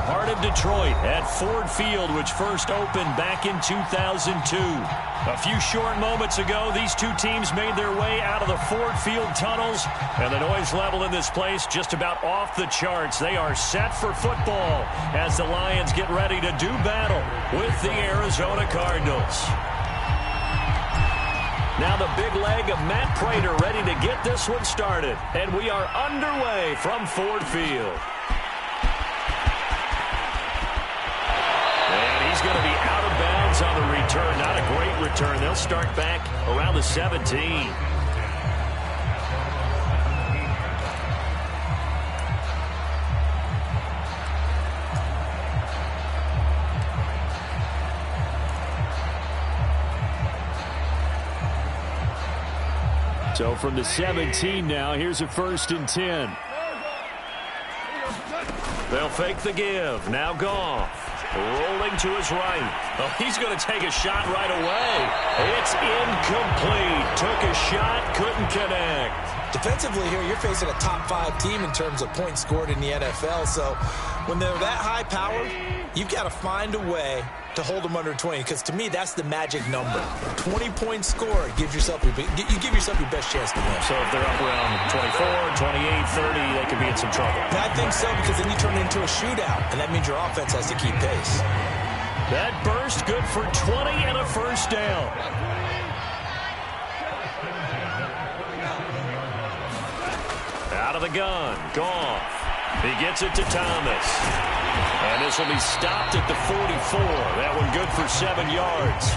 heart of Detroit at Ford Field, which first opened back in 2002. A few short moments ago, these two teams made their way out of the Ford Field tunnels, and the noise level in this place just about off the charts. They are set for football as the Lions get ready to do battle with the Arizona Cardinals. Now the big leg of Matt Prater ready to get this one started. And we are underway from Ford Field. And he's going to be out of bounds on the return. Not a great return. They'll start back around the 17. So from the 17 now, here's a 1st and 10. They'll fake the give. Now Goff. Rolling to his right. Oh, he's going to take a shot right away. It's incomplete. Took a shot, couldn't connect. Defensively here, you're facing a top 5 team in terms of points scored in the NFL. So when they're that high powered, you've got to find a way to hold them under 20, because to me that's the magic number. 20 points scored gives yourself you give yourself your best chance to win. So if they're up around 24, 28, 30, they could be in some trouble. I think so, because then you turn it into a shootout, and that means your offense has to keep pace. That burst good for 20 and a 1st down. Out of the gun, Goff. He gets it to Thomas. And this will be stopped at the 44. That one good for 7 yards.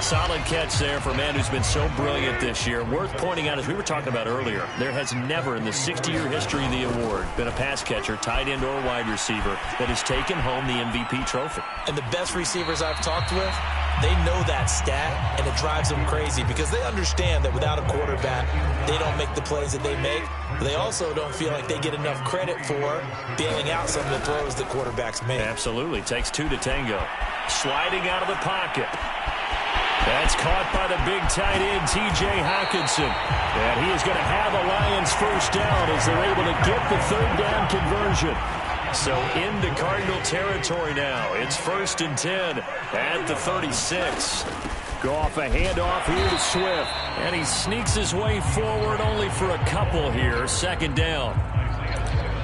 Solid catch there for a man who's been so brilliant this year. Worth pointing out, as we were talking about earlier, there has never in the 60-year history of the award been a pass catcher, tight end, or wide receiver that has taken home the MVP trophy. And the best receivers I've talked with, they know that stat, and it drives them crazy because they understand that without a quarterback, they don't make the plays that they make. But they also don't feel like they get enough credit for bailing out some of the throws that quarterbacks make. Absolutely. Takes 2 to tango. Sliding out of the pocket. That's caught by the big tight end, T.J. Hawkinson. And he is going to have a Lions 1st down as they're able to get the 3rd down conversion. So into Cardinal territory now. It's 1st and 10 at the 36. Goff a handoff here to Swift. And he sneaks his way forward only for a couple here. 2nd down.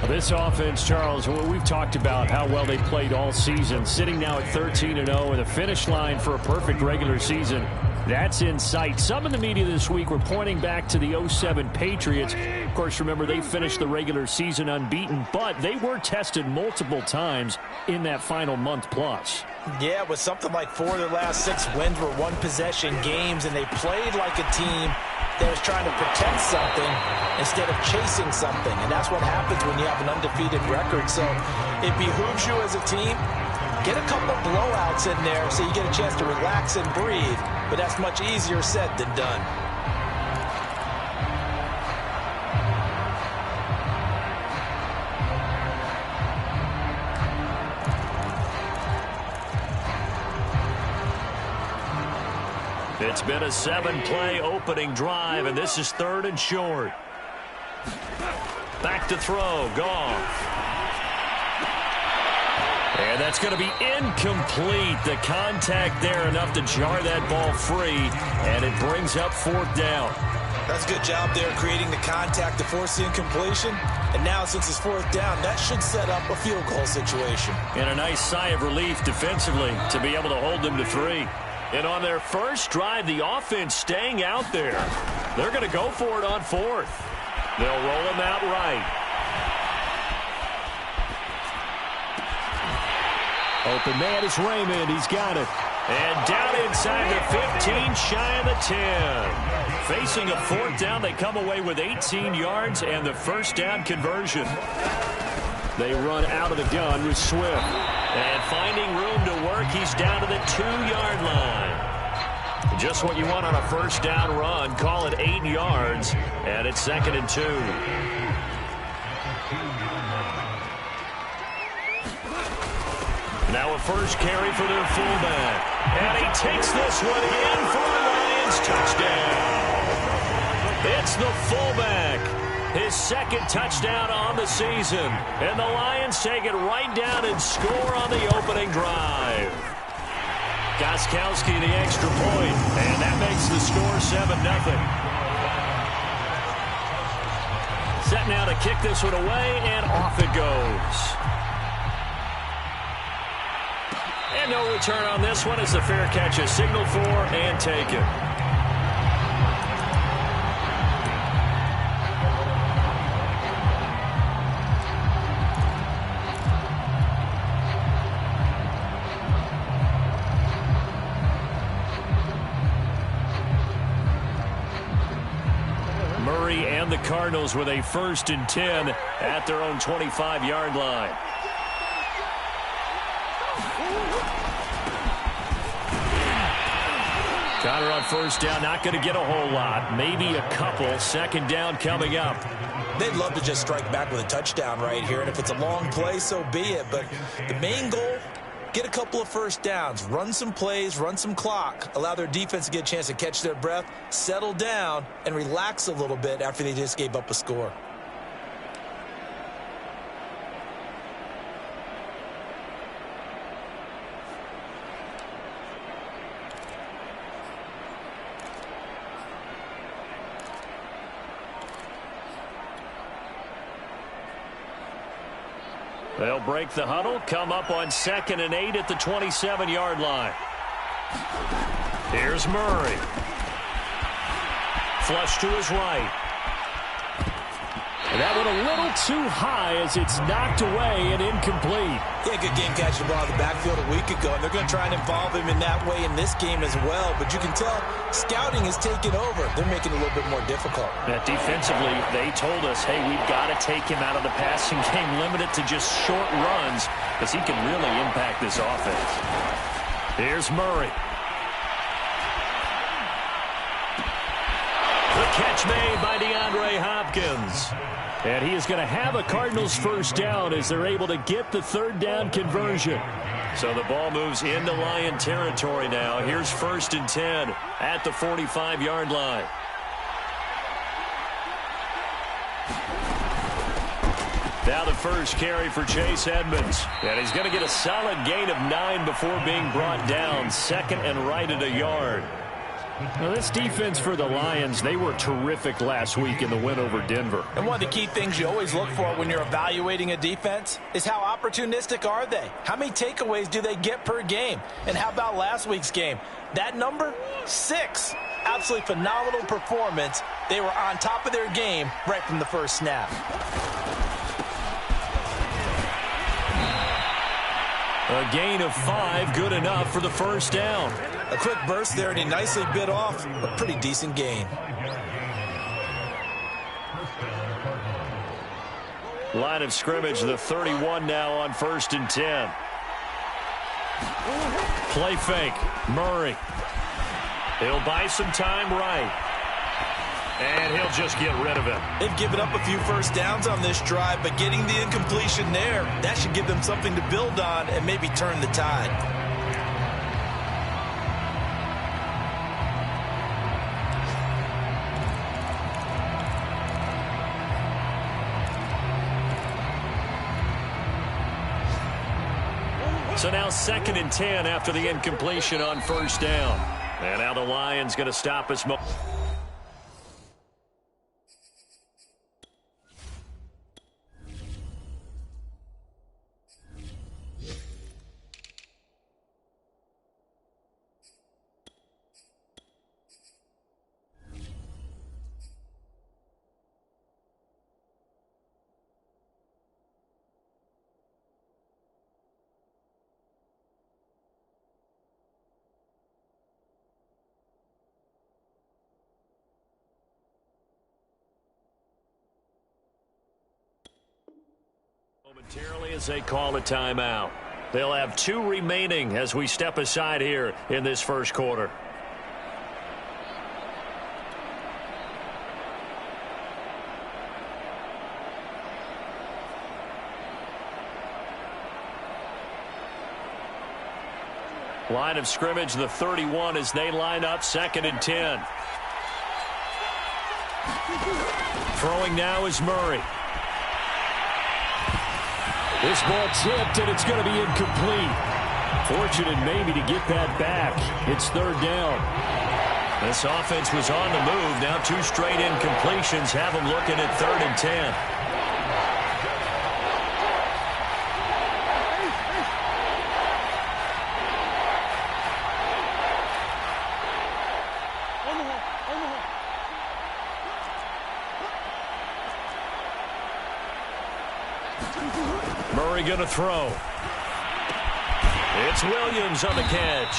This offense, Charles, we've talked about how well they played all season. Sitting now at 13-0 and a finish line for a perfect regular season. That's in sight. Some in the media this week were pointing back to the 07 Patriots. Of course, remember, they finished the regular season unbeaten, but they were tested multiple times in that final month plus. Yeah, with something like 4 of their last 6 wins were one-possession games, and they played like a team that was trying to protect something instead of chasing something. And that's what happens when you have an undefeated record. So it behooves you as a team, get a couple of blowouts in there so you get a chance to relax and breathe. But that's much easier said than done. It's been a 7-play opening drive, and this is 3rd and short. Back to throw, Goff. And that's going to be incomplete. The contact there enough to jar that ball free, and it brings up 4th down. That's a good job there creating the contact to force the incompletion. And now since it's 4th down, that should set up a field goal situation. And a nice sigh of relief defensively to be able to hold them to 3. And on their first drive, the offense staying out there. They're going to go for it on 4th. They'll roll him out right. Open man is Raymond. He's got it. And down inside the 15, shy of the 10. Facing a 4th down, they come away with 18 yards and the 1st down conversion. They run out of the gun with Swift. And finding room to work, he's down to the 2-yard line. Just what you want on a 1st down run. Call it 8 yards, and it's 2nd and 2. Now a first carry for their fullback. And he takes this one in for a Lions touchdown. It's the fullback, His second touchdown on the season. And the Lions take it right down and score on the opening drive. Gostkowski the extra point, and that makes the score 7-0. Set now to kick this one away, and off it goes. And no return on this one as the fair catch is signaled for and taken. Murray and the Cardinals with a 1st and 10 at their own 25-yard line. Connor on 1st down, not going to get a whole lot. Maybe a couple. 2nd down coming up. They'd love to just strike back with a touchdown right here, and if it's a long play, so be it. But the main goal, get a couple of 1st downs, run some plays, run some clock, allow their defense to get a chance to catch their breath, settle down, and relax a little bit after they just gave up a score. They'll break the huddle, come up on 2nd and 8 at the 27-yard line. Here's Murray. Flush to his right. And that one a little too high as it's knocked away and incomplete. Yeah, good game catching the ball in the backfield a week ago, and they're going to try and involve him in that way in this game as well. But you can tell scouting is taking over. They're making it a little bit more difficult. Defensively, they told us, hey, we've got to take him out of the passing game, limit it to just short runs, because he can really impact this offense. Here's Murray. The catch made by DeAndre Hopkins. And he is going to have a Cardinals 1st down as they're able to get the 3rd down conversion. So the ball moves into Lion territory now. Here's 1st and 10 at the 45-yard line. Now the first carry for Chase Edmonds. And he's going to get a solid gain of 9 before being brought down. 2nd and right at a yard. Now, this defense for the Lions, they were terrific last week in the win over Denver. And one of the key things you always look for when you're evaluating a defense is how opportunistic are they? How many takeaways do they get per game? And how about last week's game? That number, 6. Absolutely phenomenal performance. They were on top of their game right from the first snap. A gain of 5, good enough for the 1st down. A quick burst there, and he nicely bit off a pretty decent gain. Line of scrimmage, the 31 now on 1st and 10. Play fake, Murray. He'll buy some time right. And he'll just get rid of it. They've given up a few 1st downs on this drive, but getting the incompletion there, that should give them something to build on and maybe turn the tide. So now 2nd and 10 after the incompletion on 1st down. And now the Lions going to stop us. Momentarily as they call a timeout. They'll have 2 remaining as we step aside here in this 1st quarter. Line of scrimmage, the 31 as they line up 2nd and 10. Throwing now is Murray. This ball tipped, and it's going to be incomplete. Fortunate maybe to get that back. It's third down. This offense was on the move. Now 2 straight incompletions have them looking at 3rd and 10. Murray going to throw. It's Williams on the catch.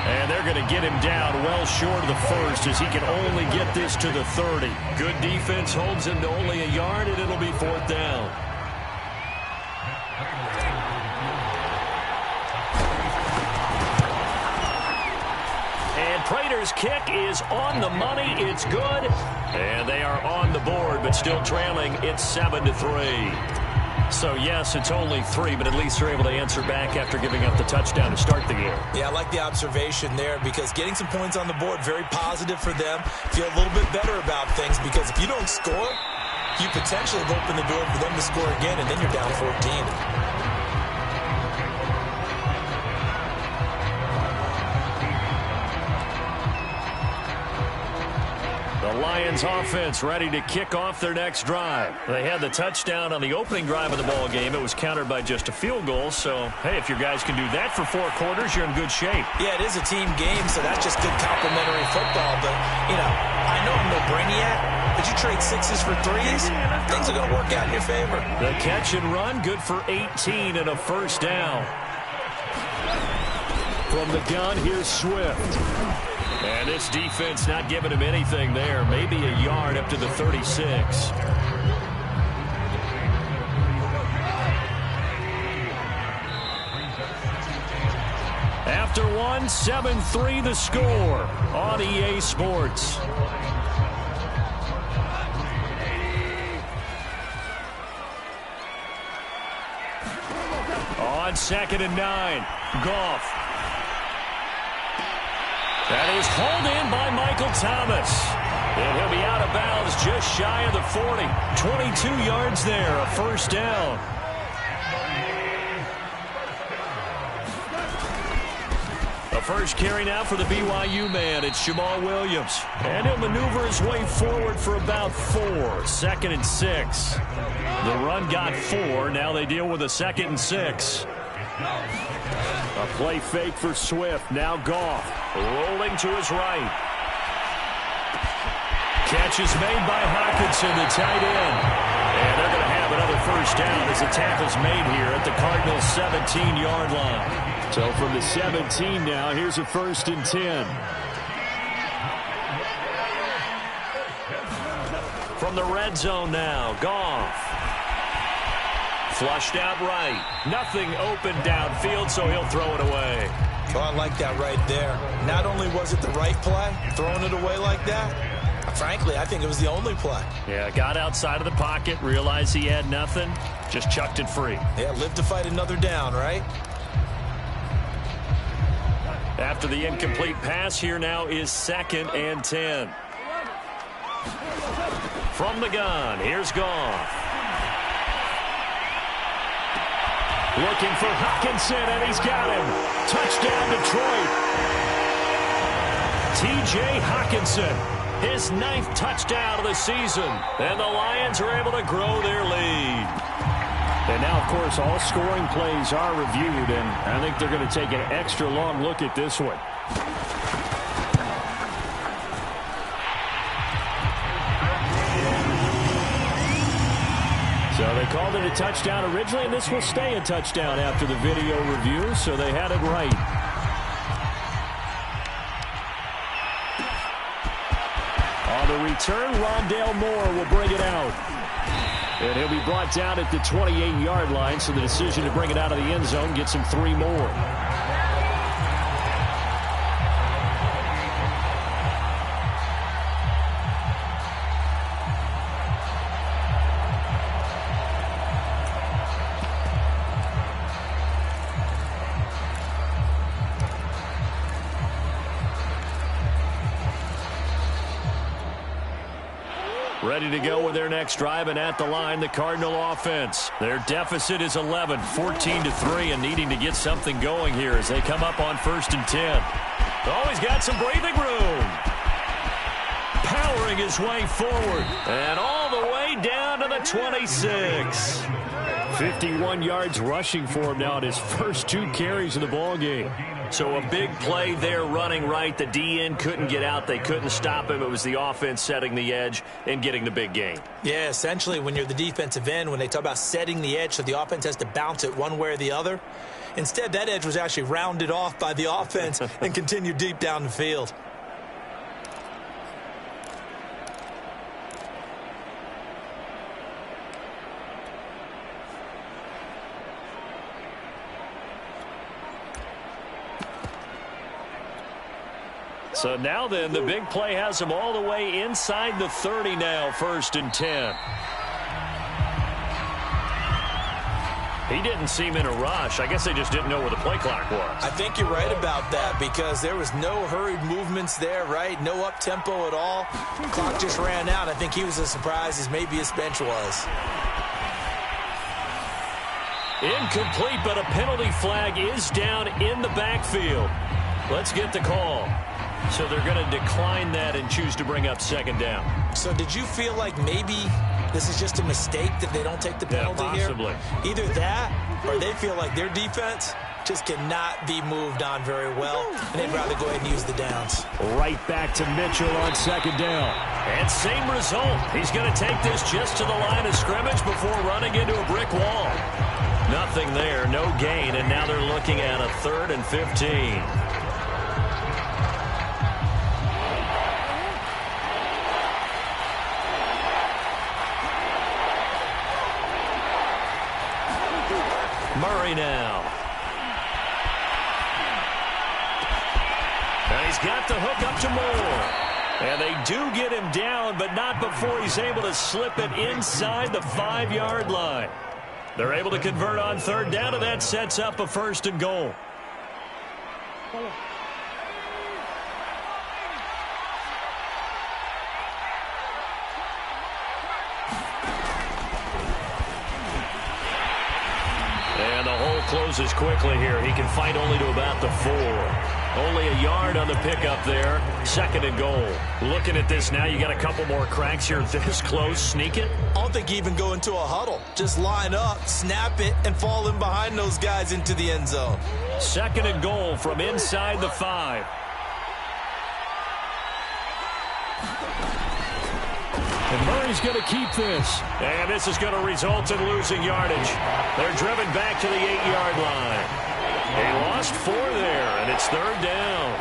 And they're going to get him down well short of the first as he can only get this to the 30. Good defense holds him to only a yard, and it'll be 4th down. And Prater's kick is on the money. It's good. And they are on the board, but still trailing. It's 7-3. So, yes, it's only 3, but at least they're able to answer back after giving up the touchdown to start the game. Yeah, I like the observation there because getting some points on the board, very positive for them. Feel a little bit better about things because if you don't score, you potentially have opened the door for them to score again, and then you're down 14. The Lions offense ready to kick off their next drive. They had the touchdown on the opening drive of the ball game. It was countered by just a field goal. So, hey, if your guys can do that for 4 quarters, you're in good shape. Yeah, it is a team game, so that's just good complimentary football. But, you know, I know I'm no brainiac, but you trade 6s for 3s, things are going to work out in your favor. The catch and run, good for 18 and a first down. From the gun, here's Swift. And this defense not giving him anything there. Maybe a yard up to the 36. After 1, 7-3 the score on EA Sports. On 2nd and 9, Goff. That is hauled in by Michael Thomas. And he'll be out of bounds just shy of the 40. 22 yards there, a first down. A first carry now for the BYU man. It's Jamal Williams. And he'll maneuver his way forward for about 4. 2nd and 6. The run got 4. Now they deal with a 2nd and 6. A play fake for Swift. Now Goff rolling to his right. Catch is made by Hawkinson, the tight end. And they're going to have another first down as the tackle's made here at the Cardinals' 17-yard line. So from the 17 now, here's a 1st and 10. From the red zone now, Goff. Flushed out right. Nothing open downfield, so he'll throw it away. Oh, I like that right there. Not only was it the right play, throwing it away like that, frankly, I think it was the only play. Yeah, got outside of the pocket, realized he had nothing, just chucked it free. Yeah, live to fight another down, right? After the incomplete pass, here now is 2nd and 10. From the gun, here's Goff. Looking for Hawkinson, and he's got him. Touchdown, Detroit. T.J. Hawkinson, his 9th touchdown of the season. And the Lions are able to grow their lead. And now, of course, all scoring plays are reviewed, and I think they're going to take an extra long look at this one. So they called it a touchdown originally, and this will stay a touchdown after the video review, so they had it right. On the return, Rondale Moore will bring it out. And he'll be brought down at the 28-yard line, so the decision to bring it out of the end zone gets him 3 more. ready to go with their next drive, and at the line, the Cardinal offense. Their deficit is 11, 14-3, and needing to get something going here as they come up on 1st and 10. Oh, he's got some breathing room. Powering his way forward, and all the way down to the 26. 51 yards rushing for him now in his first 2 carries of the ballgame. So a big play there running right. The DN couldn't get out. They couldn't stop him. It was the offense setting the edge and getting the big gain. Yeah, essentially when you're the defensive end, when they talk about setting the edge so the offense has to bounce it one way or the other, instead that edge was actually rounded off by the offense and continued deep down the field. So now then, the big play has him all the way inside the 30 now, 1st and 10. He didn't seem in a rush. I guess they just didn't know where the play clock was. I think you're right about that because there was no hurried movements there, right? No up-tempo at all. The clock just ran out. I think he was as surprised as maybe his bench was. Incomplete, but a penalty flag is down in the backfield. Let's get the call. So they're going to decline that and choose to bring up 2nd down. So did you feel like maybe this is just a mistake that they don't take the penalty possibly here? Either that or they feel like their defense just cannot be moved on very well, and they'd rather go ahead and use the downs. Right back to Mitchell on 2nd down. And same result. He's going to take this just to the line of scrimmage before running into a brick wall. Nothing there, no gain, and now they're looking at a 3rd and 15. Murray now. And he's got the hook up to Moore. And they do get him down, but not before he's able to slip it inside the 5-yard line. They're able to convert on 3rd down, and that sets up a 1st and goal. And the hole closes quickly here. He can fight only to about the 4. Only a yard on the pickup there. 2nd and goal. Looking at this now, you got a couple more cracks here this close. Sneak it? I don't think you even go into a huddle. Just line up, snap it, and fall in behind those guys into the end zone. 2nd and goal from inside the 5. And Murray's going to keep this. And this is going to result in losing yardage. They're driven back to the 8-yard line. They lost 4 there, and it's 3rd down.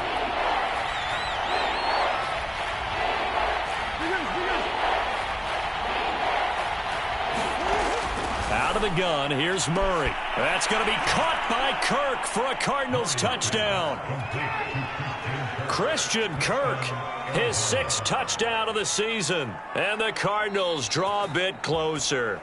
Out of the gun, here's Murray. That's going to be caught by Kirk for a Cardinals touchdown. Christian Kirk, his 6th touchdown of the season. And the Cardinals draw a bit closer.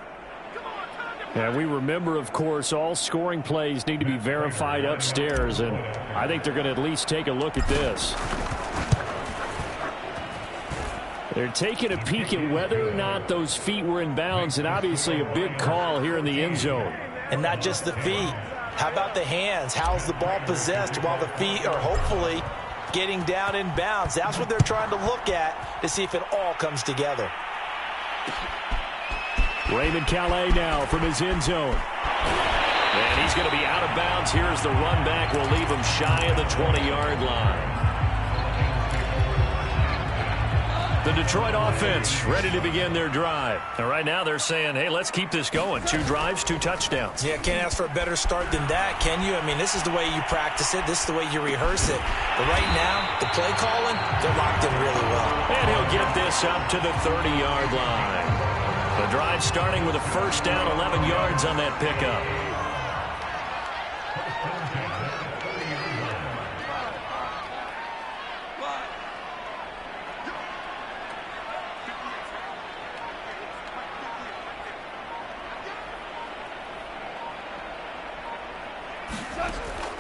And we remember, of course, all scoring plays need to be verified upstairs, and I think they're going to at least take a look at this. They're taking a peek at whether or not those feet were in bounds, and obviously a big call here in the end zone. And not just the feet. How about the hands? How's the ball possessed while the feet are hopefully getting down in bounds? That's what they're trying to look at to see if it all comes together. Raymond Calais now from his end zone. And he's going to be out of bounds. Here's the run back. Will leave him shy of the 20-yard line. The Detroit offense ready to begin their drive. And right now they're saying, hey, let's keep this going. 2 drives, 2 touchdowns. Yeah, can't ask for a better start than that, can you? I mean, this is the way you practice it. This is the way you rehearse it. But right now, the play calling, they're locked in really well. And he'll get this up to the 30-yard line. The drive starting with a 1st down, 11 yards on that pickup.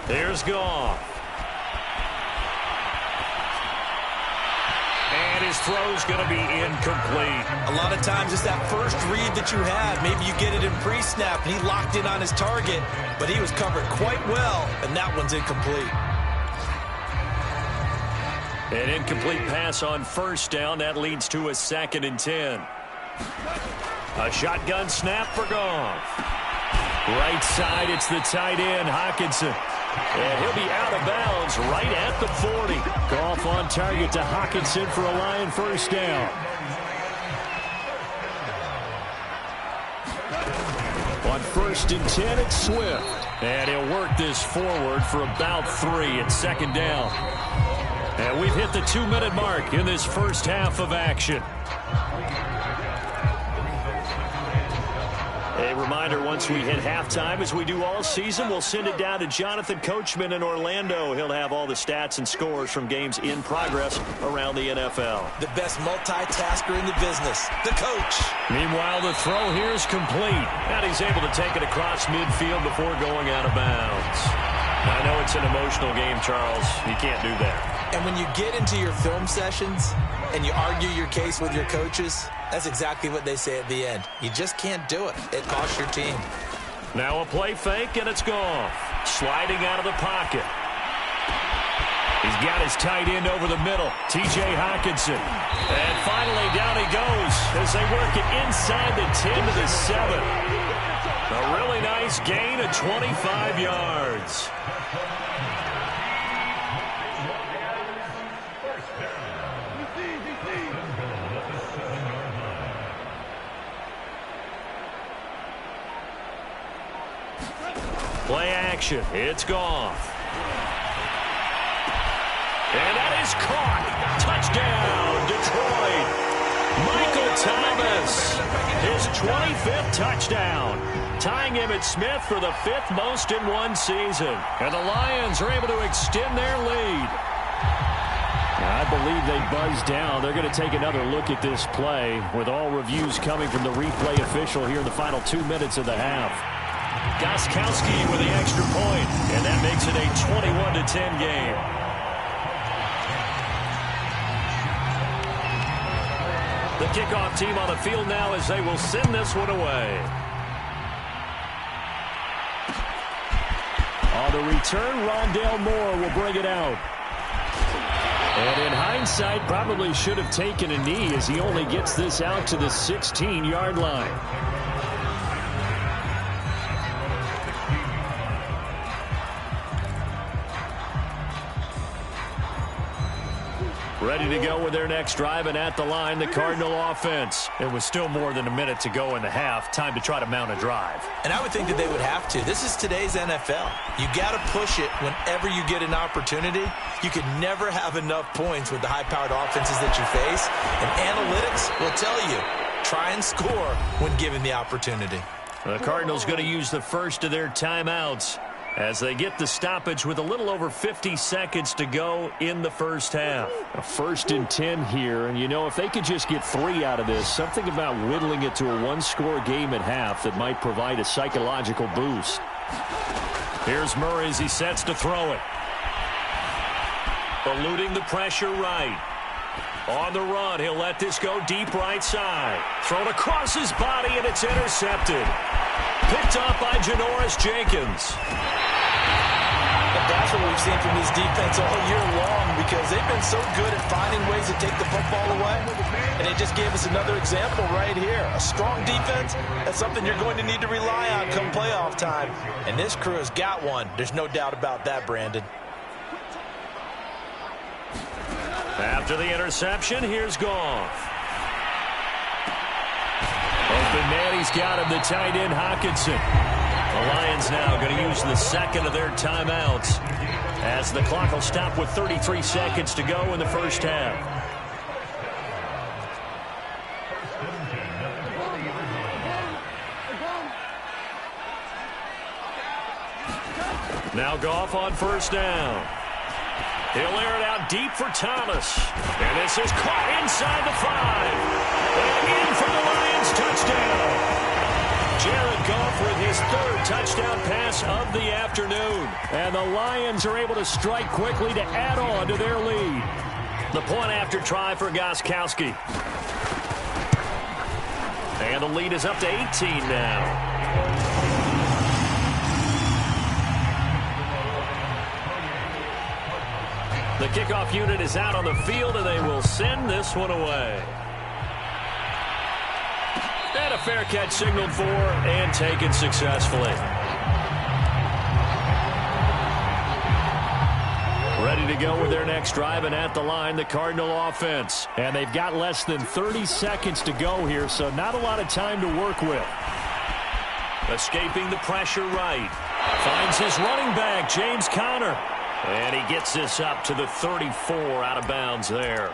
Here's Goff. And his throw's going to be incomplete. A lot of times it's that first read that you have. Maybe you get it in pre-snap, and he locked in on his target, but he was covered quite well, and that one's incomplete. An incomplete pass on first down. That leads to a 2nd and 10. A shotgun snap for Goff. Right side, it's the tight end, Hockenson. And he'll be out of bounds right at the 40. Goff on target to Hockenson for a Lion first down. On 1st and 10, it's Swift. And he'll work this forward for about 3 at 2nd down. And we've hit the 2-minute mark in this first half of action. A reminder, once we hit halftime, as we do all season, we'll send it down to Jonathan Coachman in Orlando. He'll have all the stats and scores from games in progress around the NFL. The best multitasker in the business, the coach. Meanwhile, the throw here is complete. And he's able to take it across midfield before going out of bounds. I know it's an emotional game, Charles. You can't do that. And when you get into your film sessions and you argue your case with your coaches, that's exactly what they say at the end. You just can't do it. It costs your team. Now a play fake, and it's Goff. Sliding out of the pocket. He's got his tight end over the middle, T.J. Hockenson. And finally, down he goes as they work it inside the 10 to the 7. A really nice gain of 25 yards. Play action. It's Goff. And that is caught. Touchdown, Detroit. Michael Thomas, his 25th touchdown, tying Emmitt Smith for the 5th most in one season. And the Lions are able to extend their lead. I believe they buzzed down. They're going to take another look at this play with all reviews coming from the replay official here in the final 2 minutes of the half. Gostkowski with the extra point, and that makes it a 21-10 game. The kickoff team on the field now as they will send this one away. On the return, Rondale Moore will bring it out. And in hindsight, probably should have taken a knee as he only gets this out to the 16-yard line. Ready to go with their next drive, and at the line, the Cardinal offense. It was still more than a minute to go in the half. Time to try to mount a drive. And I would think that they would have to. This is today's NFL. You got to push it whenever you get an opportunity. You could never have enough points with the high-powered offenses that you face. And analytics will tell you, try and score when given the opportunity. The Cardinals going to use the first of their timeouts as they get the stoppage with a little over 50 seconds to go in the first half. A 1st and 10 here, and you know, if they could just get 3 out of this, something about whittling it to a one-score game at half that might provide a psychological boost. Here's Murray as he sets to throw it. Eluding the pressure right. On the run, he'll let this go deep right side. Thrown across his body, and it's intercepted. Picked up by Janoris Jenkins. And that's what we've seen from this defense all year long, because they've been so good at finding ways to take the football away. And they just gave us another example right here. A strong defense, that's something you're going to need to rely on come playoff time. And this crew has got one. There's no doubt about that, Brandon. After the interception, here's Goff. Open man, he's got him, the tight end, Hockenson. The Lions now going to use the second of their timeouts as the clock will stop with 33 seconds to go in the first half. Now Goff on first down. He'll air it out deep for Thomas. And this is caught inside the 5. And in for the Lions touchdown. Jared Goff with his 3rd touchdown pass of the afternoon. And the Lions are able to strike quickly to add on to their lead. The point after try for Gostkowski. And the lead is up to 18 now. The kickoff unit is out on the field, and they will send this one away. And a fair catch signaled for and taken successfully. Ready to go with their next drive, and at the line, the Cardinal offense. And they've got less than 30 seconds to go here, so not a lot of time to work with. Escaping the pressure right. Finds his running back, James Conner. And he gets this up to the 34 out of bounds there.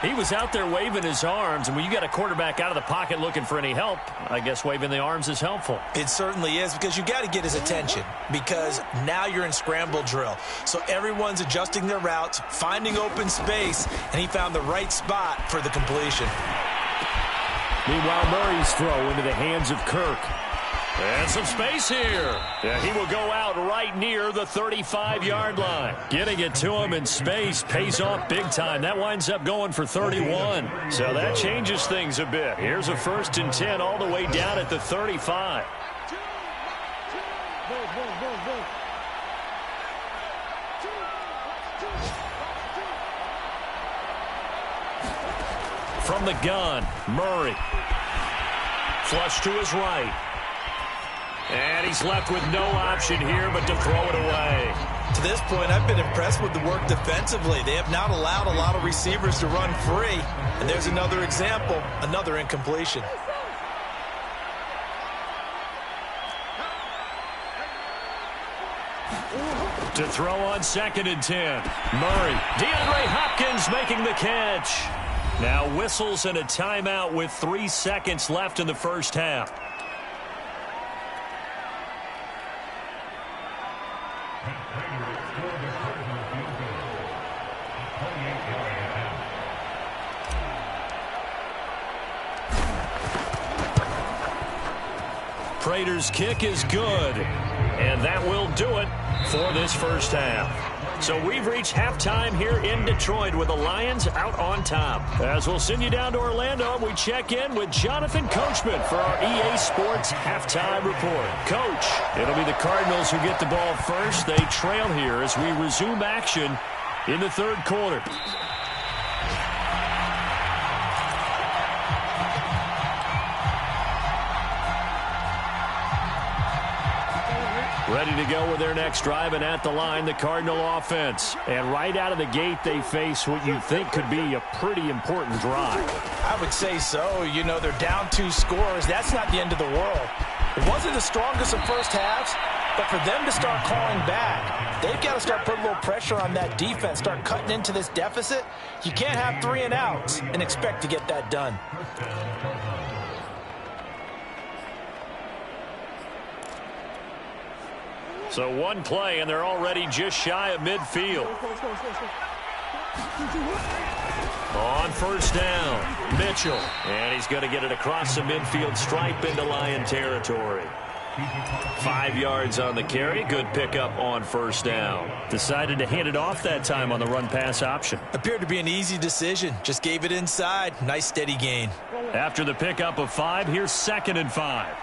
He was out there waving his arms, and when you got a quarterback out of the pocket looking for any help, I guess waving the arms is helpful. It certainly is, because you got to get his attention, because now you're in scramble drill. So everyone's adjusting their routes, finding open space, and he found the right spot for the completion. Meanwhile, Murray's throw into the hands of Kirk. And some space here. Yeah, he will go out right near the 35-yard line. Getting it to him in space pays off big time. That winds up going for 31. So that changes things a bit. Here's a 1st and 10 all the way down at the 35. From the gun, Murray. Flush to his right. And he's left with no option here but to throw it away. To this point, I've been impressed with the work defensively. They have not allowed a lot of receivers to run free. And there's another example, another incompletion. To throw on 2nd and 10. Murray. DeAndre Hopkins making the catch. Now whistles and a timeout with 3 seconds left in the first half. Prater's kick is good, and that will do it for this first half. So we've reached halftime here in Detroit with the Lions out on top. As we'll send you down to Orlando, we check in with Jonathan Coachman for our EA Sports halftime report. Coach, it'll be the Cardinals who get the ball first. They trail here as we resume action in the 3rd quarter. Ready to go with their next drive, and at the line, the Cardinal offense. And right out of the gate, they face what you think could be a pretty important drive. I would say so. You know, they're down 2 scores. That's not the end of the world. It wasn't the strongest of first halves, but for them to start calling back, they've got to start putting a little pressure on that defense, start cutting into this deficit. You can't have 3 and outs and expect to get that done. So one play, and they're already just shy of midfield. On 1st down, Mitchell. And he's going to get it across the midfield stripe into Lion territory. 5 yards on the carry. Good pickup on 1st down. Decided to hand it off that time on the run-pass option. Appeared to be an easy decision. Just gave it inside. Nice steady gain. After the pickup of 5, here's 2nd and 5.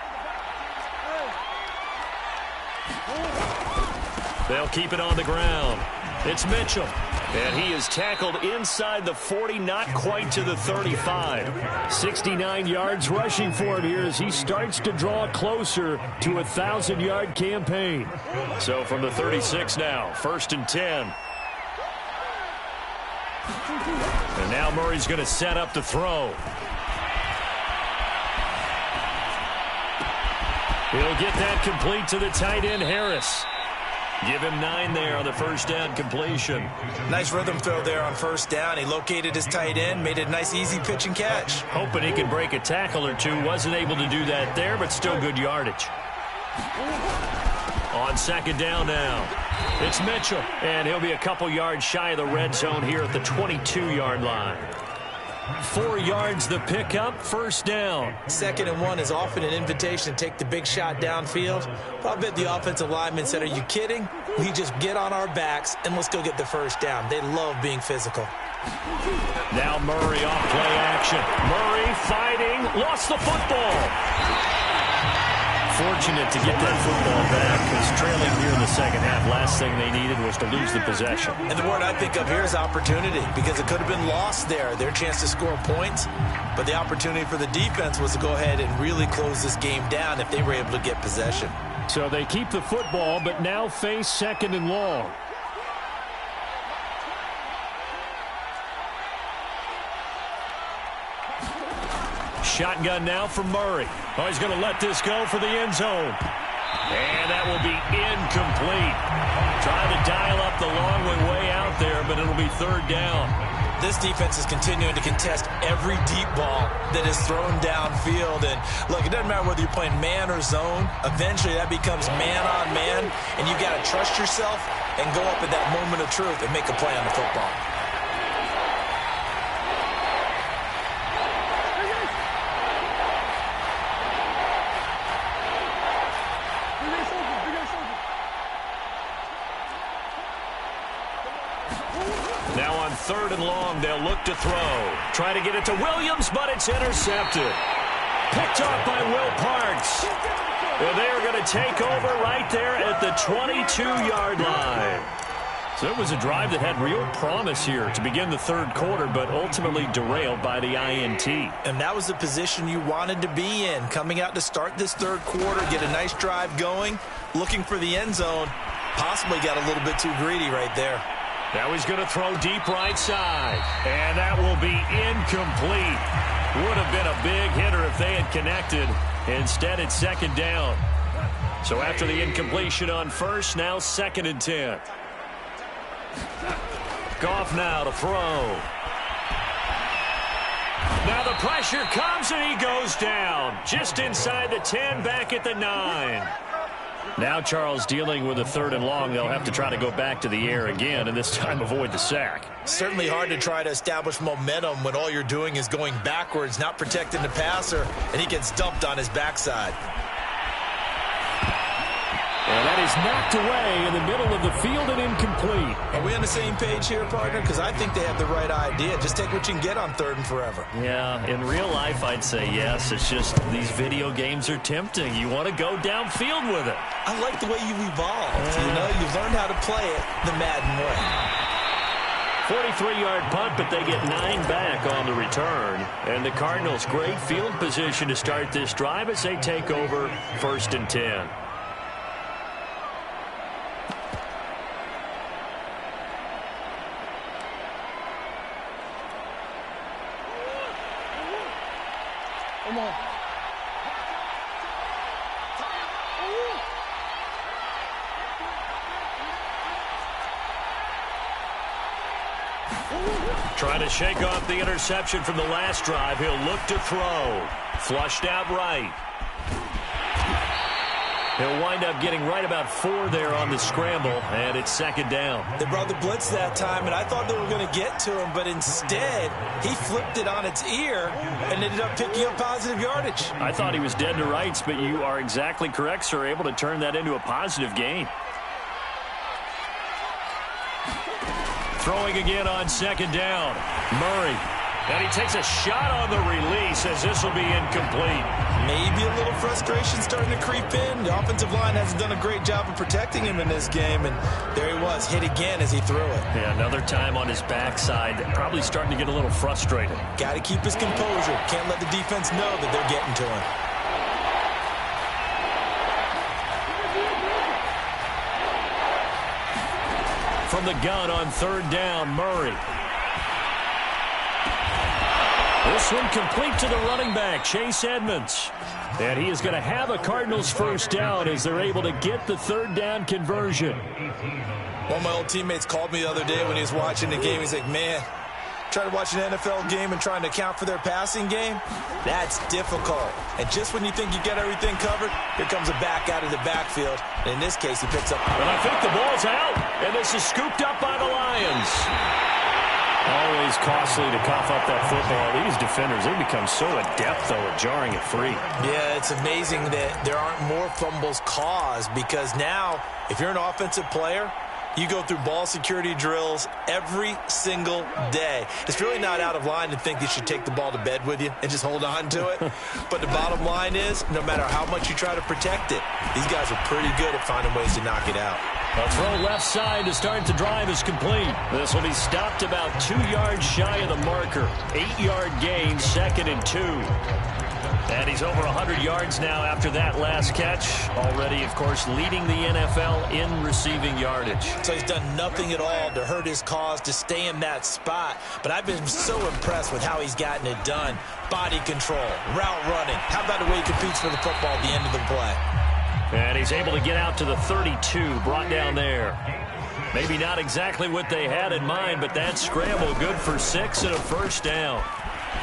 They'll keep it on the ground. It's Mitchell. And he is tackled inside the 40, not quite to the 35. 69 yards rushing for him here as he starts to draw closer to a 1,000-yard campaign. So from the 36 now, 1st and 10. And now Murray's going to set up the throw. He'll get that complete to the tight end, Harris. Give him 9 there on the 1st down completion. Nice rhythm throw there on 1st down. He located his tight end, made it a nice easy pitch and catch. Hoping he could break a tackle or two. Wasn't able to do that there, but still good yardage. On 2nd down now, it's Mitchell. And he'll be a couple yards shy of the red zone here at the 22-yard line. 4 yards the pickup, 1st down. 2nd and 1 is often an invitation to take the big shot downfield. But I bet the offensive lineman said, are you kidding? We just get on our backs and let's go get the 1st down. They love being physical. Now Murray off play action. Murray fighting, lost the football. Fortunate to get that football back because trailing here in the second half, last thing they needed was to lose the possession. And the word I think of here is opportunity, because it could have been lost there, their chance to score points. But the opportunity for the defense was to go ahead and really close this game down if they were able to get possession. So they keep the football, but now face 2nd and long. Shotgun now from Murray. Oh, he's going to let this go for the end zone. And that will be incomplete. Trying to dial up the long way out there, but it'll be 3rd down. This defense is continuing to contest every deep ball that is thrown downfield. And, look, it doesn't matter whether you're playing man or zone. Eventually, that becomes man-on-man, and you've got to trust yourself and go up at that moment of truth and make a play on the football. Now on 3rd and long, they'll look to throw. Try to get it to Williams, but it's intercepted. Picked off by Will Parks. And they are going to take over right there at the 22-yard line. So it was a drive that had real promise here to begin the 3rd quarter, but ultimately derailed by the INT. And that was the position you wanted to be in, coming out to start this 3rd quarter, get a nice drive going, looking for the end zone. Possibly got a little bit too greedy right there. Now he's going to throw deep right side. And that will be incomplete. Would have been a big hitter if they had connected. Instead, it's 2nd down. So after the incompletion on 1st, now 2nd and 10. Goff now to throw. Now the pressure comes and he goes down. Just inside the 10, back at the 9. Now Charles dealing with a 3rd and long. They'll have to try to go back to the air again and this time avoid the sack. Certainly hard to try to establish momentum when all you're doing is going backwards, not protecting the passer, and he gets dumped on his backside. And that is knocked away in the middle of the field and incomplete. Are we on the same page here, partner? Because I think they have the right idea. Just take what you can get on 3rd and forever. Yeah, in real life, I'd say yes. It's just these video games are tempting. You want to go downfield with it. I like the way you've evolved. You know, you've learned how to play it the Madden way. 43-yard punt, but they get 9 back on the return. And the Cardinals, great field position to start this drive as they take over 1st and 10. Come on. Trying to shake off the interception from the last drive. He'll look to throw. Flushed out right. He'll wind up getting right about 4 there on the scramble, and it's 2nd down. They brought the blitz that time, and I thought they were going to get to him, but instead, he flipped it on its ear and ended up picking up positive yardage. I thought he was dead to rights, but you are exactly correct, sir, able to turn that into a positive gain. Throwing again on 2nd down. Murray. And he takes a shot on the release as this will be incomplete. Maybe a little frustration starting to creep in. The offensive line hasn't done a great job of protecting him in this game, and there he was, hit again as he threw it. Yeah, another time on his backside, probably starting to get a little frustrated. Got to keep his composure. Can't let the defense know that they're getting to him. From the gun on 3rd down, Murray. This one complete to the running back, Chase Edmonds. And he is going to have a Cardinals 1st down as they're able to get the 3rd down conversion. One of my old teammates called me the other day when he was watching the game. He's like, man, trying to watch an NFL game and trying to account for their passing game, that's difficult. And just when you think you get everything covered, here comes a back out of the backfield. And in this case, he picks up. And I think the ball's out, and this is scooped up by the Lions. Always costly to cough up that football. These defenders, they become so adept, though, at jarring it free. Yeah, it's amazing that there aren't more fumbles caused, because now, if you're an offensive player, You go through ball security drills every single day. It's really not out of line to think you should take the ball to bed with you and just hold on to it. But the bottom line is, no matter how much you try to protect it, these guys are pretty good at finding ways to knock it out. A throw left side to start the drive is complete. This will be stopped about 2 yards shy of the marker. 8-yard gain, 2nd and 2. And he's over 100 yards now after that last catch. Already, of course, leading the NFL in receiving yardage. So he's done nothing at all to hurt his cause, to stay in that spot. But I've been so impressed with how he's gotten it done. Body control, route running. How about the way he competes for the football at the end of the play? And he's able to get out to the 32, brought down there. Maybe not exactly what they had in mind, but that scramble good for 6 and a first down.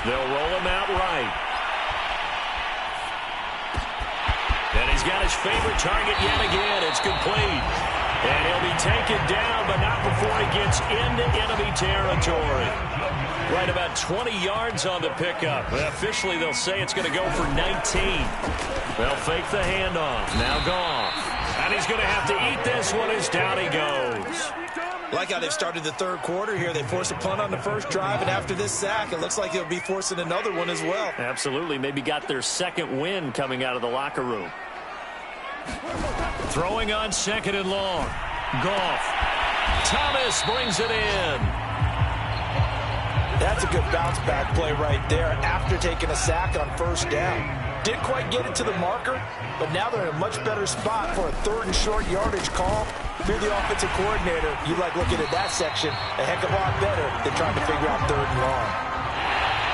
They'll roll him out right. And he's got his favorite target yet again. It's complete. And he'll be taken down, but not before he gets into enemy territory. Right about 20 yards on the pickup. But officially, they'll say it's going to go for 19. They'll fake the handoff. Now Goff. And he's going to have to eat this one as down he goes. Like how they've started the third quarter here. They force a punt on the first drive, and after this sack, it looks like they'll be forcing another one as well. Absolutely. Maybe got their second win coming out of the locker room. Throwing on 2nd and long. Goff. Thomas brings it in. That's a good bounce back play right there after taking a sack on first down. Didn't quite get it to the marker, but now they're in a much better spot for a 3rd and short yardage call. If you're the offensive coordinator, you like looking at that section a heck of a lot better than trying to figure out 3rd and long.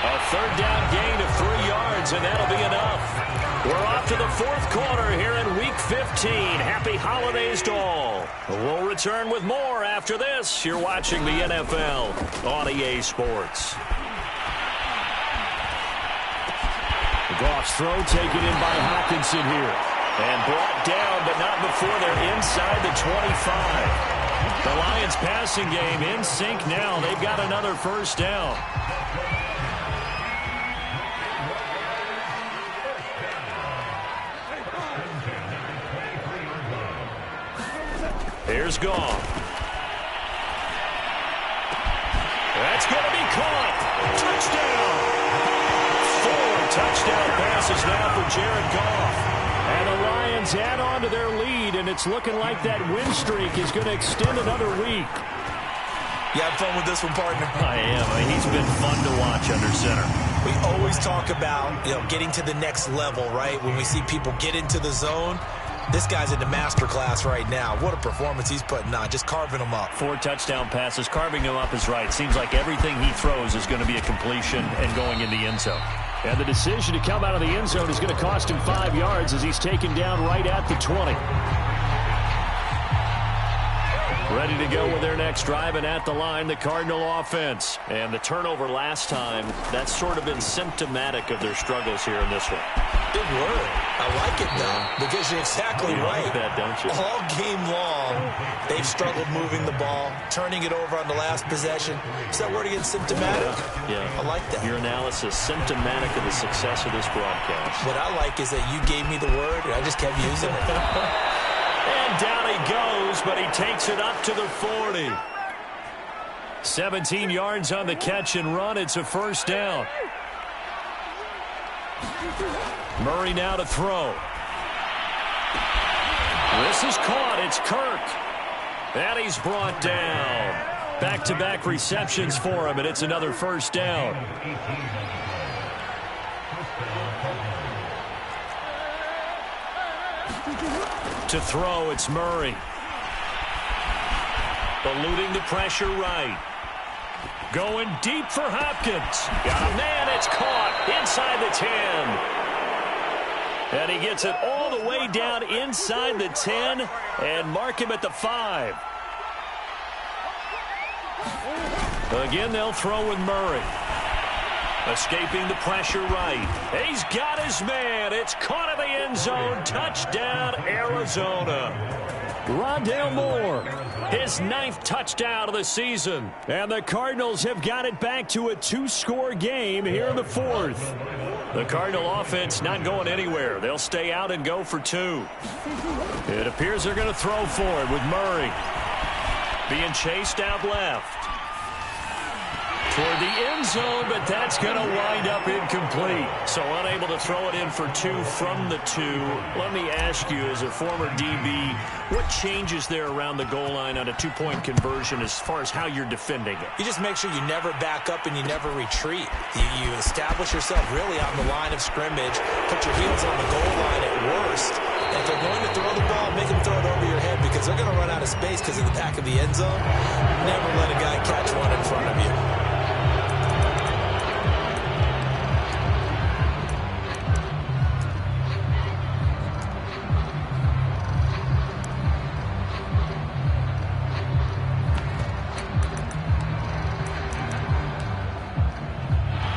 A 3rd down gain of 3 yards, and that'll be enough. We're off to the 4th quarter here in Week 15. Happy holidays to all. We'll return with more after this. You're watching the NFL on EA Sports. Goff's throw taken in by Hawkinson here. And brought down, but not before they're inside the 25. The Lions passing game in sync now. They've got another first down. Here's Goff. That's going to be caught. Touchdown. 4 touchdown passes now for Jared Goff. And the Lions add on to their lead, and it's looking like that win streak is going to extend another week. You have fun with this one, partner? I am. I mean, he's been fun to watch under center. We always talk about, getting to the next level, right? When we see people get into the zone, this guy's in the master class right now. What a performance he's putting on, just carving them up. 4 touchdown passes. Carving him up is right. Seems like everything he throws is going to be a completion and going in the end zone. And the decision to come out of the end zone is going to cost him 5 yards as he's taken down right at the 20. Ready to go with their next drive, and at the line, the Cardinal offense. And the turnover last time, that's sort of been symptomatic of their struggles here in this one. Big word. I like it, though, because you're exactly right. Like that, don't you? All game long, they've struggled moving the ball, turning it over on the last possession. Is that word again, symptomatic? Yeah. I like that. Your analysis, symptomatic of the success of this broadcast. What I like is that you gave me the word, and I just kept using it. And down he goes, but he takes it up to the 40. 17 yards on the catch and run. It's a first down. Murray now to throw. This is caught. It's Kirk. And he's brought down. Back-to-back receptions for him, and it's another first down. To throw, it's Murray. Eluding the pressure right. Going deep for Hopkins. Got a man, it's caught inside the 10. And he gets it all the way down inside the 10 and mark him at the 5. Again, they'll throw with Murray. Escaping the pressure right. He's got his man. It's caught in the end zone. Touchdown, Arizona. Rondale Moore, his 9th touchdown of the season. And the Cardinals have got it back to a 2-score game here in the 4th. The Cardinal offense not going anywhere. They'll stay out and go for 2. It appears they're going to throw for it with Murray. being chased out left. Toward the end zone, but that's going to wind up incomplete. So unable to throw it in for 2 from the 2. Let me ask you, as a former DB, what changes there around the goal line on a 2-point conversion as far as how you're defending it? You just make sure you never back up and you never retreat. You establish yourself really on the line of scrimmage, put your heels on the goal line at worst. And if they're going to throw the ball, make them throw it over your head because they're going to run out of space because of the back of the end zone. Never let a guy catch one in front of you.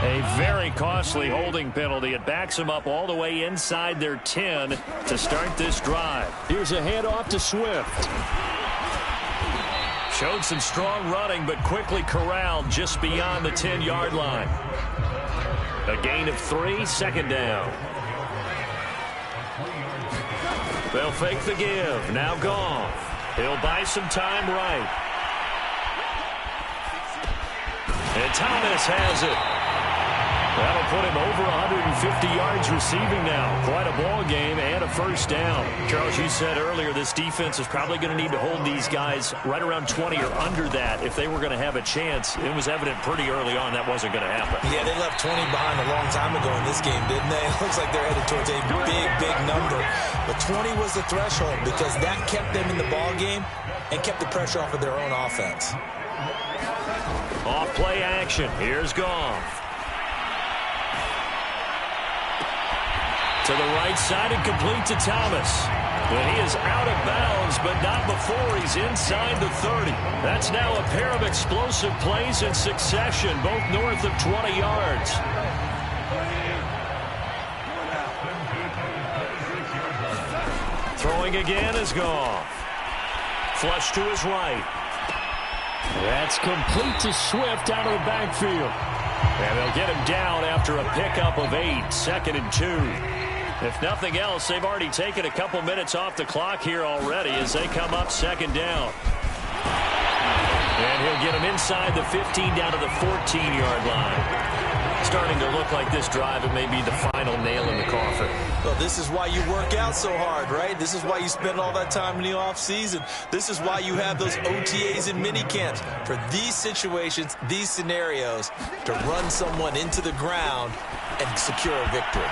A very costly holding penalty. It backs them up all the way inside their 10 to start this drive. Here's a handoff to Swift. Showed some strong running, but quickly corralled just beyond the 10-yard line. A gain of 3, second down. They'll fake the give. Now gone. He'll buy some time right. And Thomas has it. That'll put him over 150 yards receiving now. Quite a ball game and a first down. Charles, you said earlier this defense is probably going to need to hold these guys right around 20 or under that if they were going to have a chance. It was evident pretty early on that wasn't going to happen. Yeah, they left 20 behind a long time ago in this game, didn't they? It looks like they're headed towards a big, big number. But 20 was the threshold because that kept them in the ball game and kept the pressure off of their own offense. Off play action. Here's Goff. To the right side and complete to Thomas. And he is out of bounds, but not before he's inside the 30. That's now a pair of explosive plays in succession, both north of 20 yards. Throwing again is Goff. Flush to his right. That's complete to Swift out of the backfield. And they'll get him down after a pickup of 8, second and 2. If nothing else, they've already taken a couple minutes off the clock here already as they come up second down. And he'll get him inside the 15 down to the 14-yard line. Starting to look like this drive, it may be the final nail in the coffin. Well, this is why you work out so hard, right? This is why you spend all that time in the offseason. This is why you have those OTAs and mini camps. For these situations, these scenarios, to run someone into the ground and secure a victory.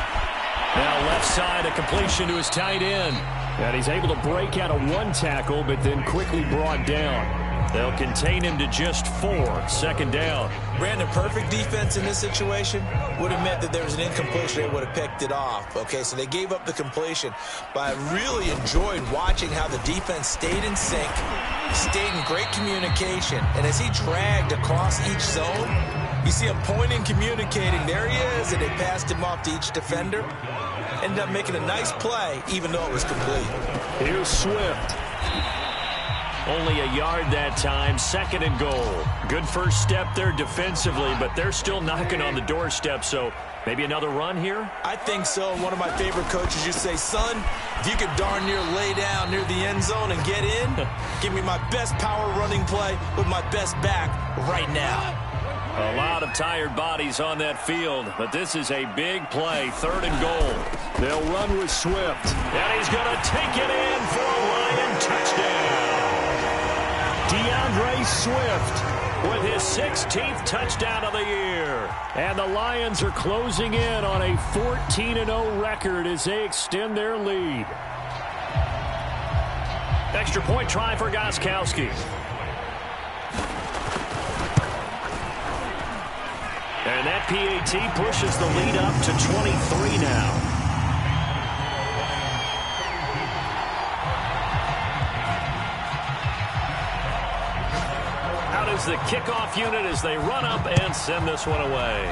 Now left side, a completion to his tight end. And he's able to break out of 1 tackle, but then quickly brought down. They'll contain him to just 4, second down. Brandon, perfect defense in this situation would have meant that there was an incompletion. They would have picked it off. Okay, so they gave up the completion. But I really enjoyed watching how the defense stayed in sync, stayed in great communication. And as he dragged across each zone, you see him pointing, communicating. There he is, and they passed him off to each defender. Ended up making a nice play, even though it was complete. Here's Swift. Only a yard that time, second and goal. Good first step there defensively, but they're still knocking on the doorstep, so maybe another run here? I think so. And one of my favorite coaches used to say, son, if you could darn near lay down near the end zone and get in, give me my best power running play with my best back right now. A lot of tired bodies on that field, but this is a big play, third and goal. They'll run with Swift, and he's going to take it in for a Lion touchdown. DeAndre Swift with his 16th touchdown of the year. And the Lions are closing in on a 14-0 record as they extend their lead. Extra point try for Gostkowski. And that PAT pushes the lead up to 23 now. Out is the kickoff unit as they run up and send this one away.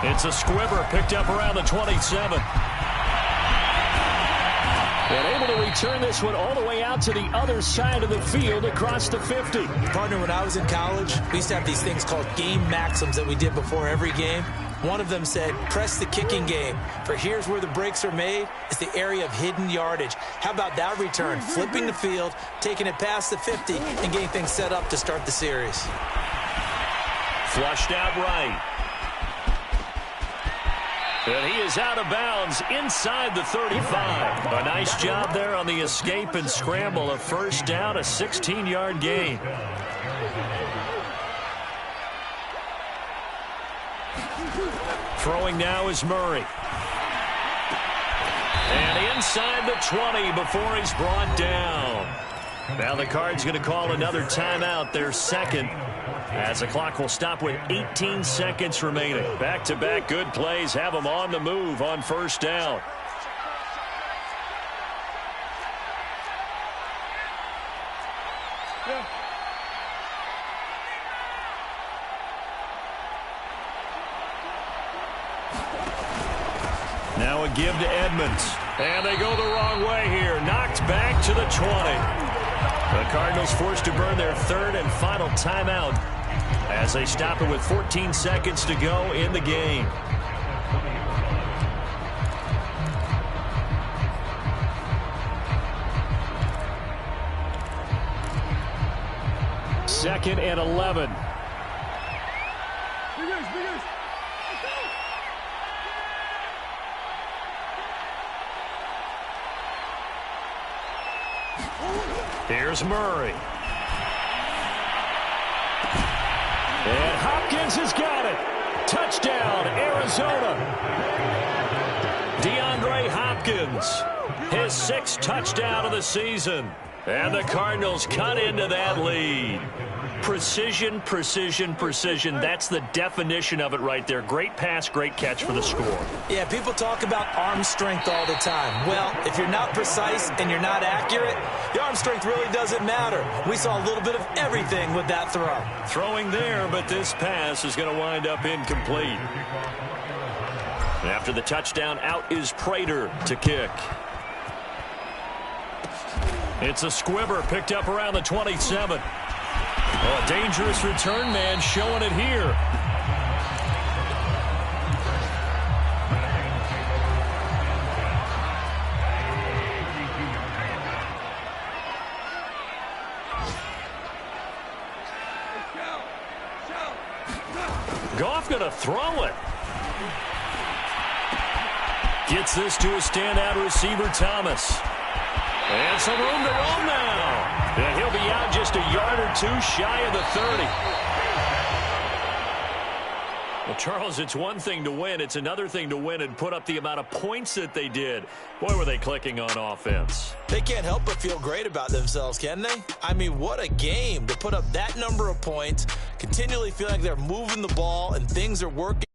It's a squibber picked up around the 27. And able to return this one all the way out to the other side of the field across the 50. Partner, when I was in college, we used to have these things called game maxims that we did before every game. One of them said, press the kicking game, for here's where the breaks are made. It's the area of hidden yardage. How about that return? Flipping the field, taking it past the 50, and getting things set up to start the series. Flushed out right. And he is out of bounds inside the 35. A nice job there on the escape and scramble. A first down, a 16-yard gain. Throwing now is Murray. And inside the 20 before he's brought down. Now the Cards going to call another timeout, their second, as the clock will stop with 18 seconds remaining. Back-to-back good plays have them on the move on first down. Now a give to Edmonds. And they go the wrong way here. Knocked back to the 20. The Cardinals forced to burn their third and final timeout as they stop it with 14 seconds to go in the game. Second and 11. Here's Murray. And Hopkins has got it. Touchdown, Arizona. DeAndre Hopkins, his 6th touchdown of the season. And the Cardinals cut into that lead. Precision, precision, precision. That's the definition of it right there. Great pass, great catch for the score. Yeah, people talk about arm strength all the time. Well, if you're not precise and you're not accurate, your arm strength really doesn't matter. We saw a little bit of everything with that throw. Throwing there, but this pass is going to wind up incomplete. After the touchdown, out is Prater to kick. It's a squibber picked up around the 27. Oh, a dangerous return man showing it here. Goff going to throw it. Gets this to a standout receiver, Thomas. And some room to roam now. And he'll be out just a yard or two shy of the 30. Well, Charles, it's one thing to win. It's another thing to win and put up the amount of points that they did. Boy, were they clicking on offense. They can't help but feel great about themselves, can they? I mean, what a game to put up that number of points, continually feel like they're moving the ball and things are working.